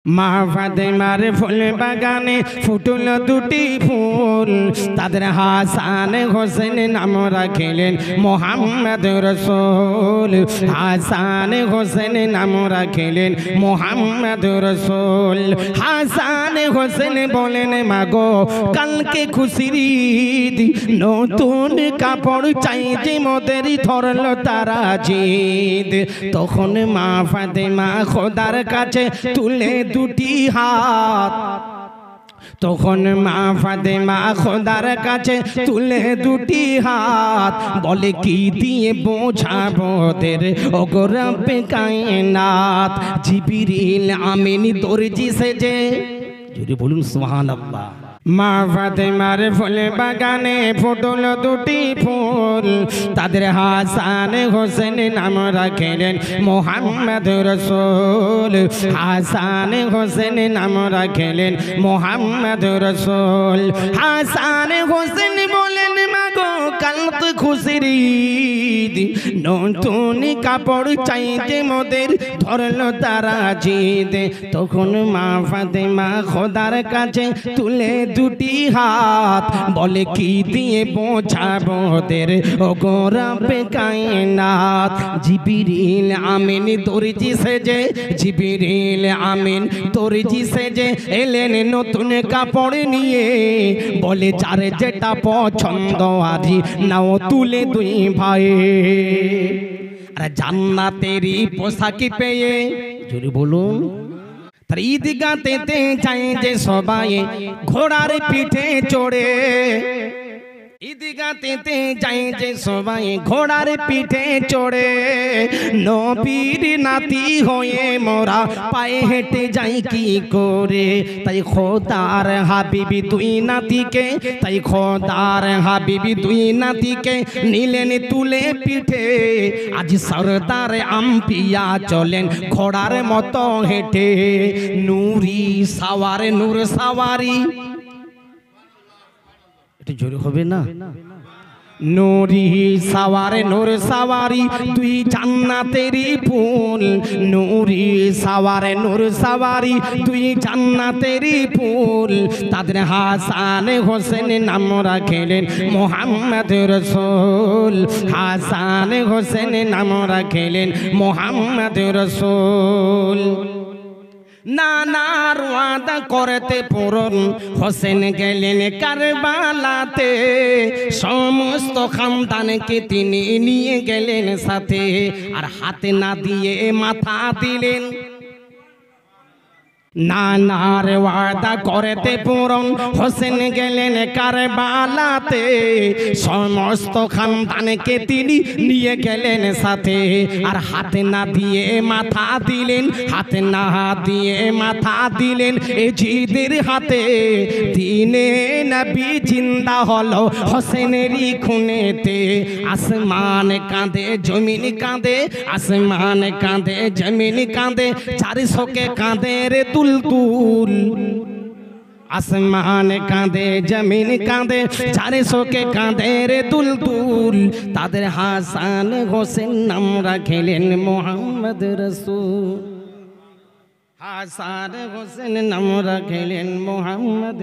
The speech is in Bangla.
মা ফাতেমার ফুল বাগানে ফুটল দুটি ফুল, তাদের হাসান হোসেন নাম রাখিলেন মোহাম্মদ রসুল। হাসান হোসেন নাম রাখিলেন মোহাম্মদ রসুল। হাসান হোসেন বলেন মাগো কালকে খুশির ঈদ, নতুন কাপড় চাই যে মোদের ধরল তারা জিদ। তখন মা ফাতেমা খোদার কাছে তুলে দুটি হাত, তখন মা ফাতেমা খোদার কাছে তুলে দুটি হাত, বলে কি দিয়ে বোঝাবো তোর ওগো রব্বে কায়নাত। জিবরিল আমিন দর্জি সেজে, জোরে বলুন সুবহানাল্লাহ। মা ফাতেমার ফুল বাগানে ফুটল দুটি ফুল, তাদের হাসান হোসেন নাম রাখিলেন মোহাম্মদ রসুল। হাসান হোসেন নাম রাখিলেন মোহাম্মদ রসুল। হাসান হোসেন বলেন মাগো কাল তো খুশির ঈদ, নতুন কাপড় চাইতে মোদের ধরল তারা জিদ। তখন মা ফাতেমা খোদার কাছে তুলে দুটি হাত, বলে কি দিয়ে বোঝাবো তোর ওগো রব্বে কায়নাত। জিবরিল আমিন দর্জি সেজে, জিবরিল আমিন দর্জি সেজে এলেন নতুন কাপড় নিয়ে, বলে যার যেটা পছন্দ আজি নাও তুলে দুই ভাই। আরে জান্নাতেরই পোশাক পেয়ে, জোরে বলুন, তার ঈদগাতে যায় যে সবাই ঘোড়ার পিঠে চড়ে, ঈদগাতে যায় যে সবাই ঘোড়ার পিঠে চড়ে। নবীর নাতি হয়ে মোরা পায়ে হেঁটে যাই কি করে, তাই খোদার হাবিবি দুই নাতিকে, তাই খোদার হাবিবি দুই নাতিকে নিলেন তুলে পিঠে। আজ সরদার আম্পিয়া চলেন ঘোড়ার মতো হেঁটে, নূরি সাওয়ারে নূর সাওয়ারি, এটা জোরে হবে না? নূরি সাওয়ারে নূর সাওয়ারি দুই জান্নাতেরই ফুল, নূরি সাওয়ারে নূর সাওয়ারি দুই জান্নাতেরই ফুল। তাদের হাসান হোসেন নাম রাখিলেন মোহাম্মদ রসুল। হাসান হোসেন নাম রাখিলেন মোহাম্মদ রসুল। নানার ওয়াদা করতে পূরণ হোসেন গেলেন কারবালাতে, সমস্ত খানদানকে তিনি নিয়ে গেলেন সাথে, আর হাতে না দিয়ে মাথা দিলেন। নানার ওয়াদা করতে পূরণ হোসেন গেলেন কারবালাতে, সমস্ত খানদানকে তিনি নিয়ে গেলেন সাথে, আর হাতে না দিয়ে মাথা দিলেন, হাতে না দিয়ে মাথা দিলেন এজিদের হাতে। দিনে নবী জিন্দা হলো হোসেনেরই খুনেতে, আসমান কাঁদে জমিন কাঁদে, আসমান কাঁদে জমিন কাঁদে, চারিশোকে কাঁদে রে তুল তুল। আসমান কাঁদে জমিন কাঁদে, চারিশোকে কাঁদে রে তুল তুল। তাদের হাসান হোসেন নাম রাখিলেন মোহাম্মদ রসুল। হাসান হোসেন নাম রাখিলেন মোহাম্মদ।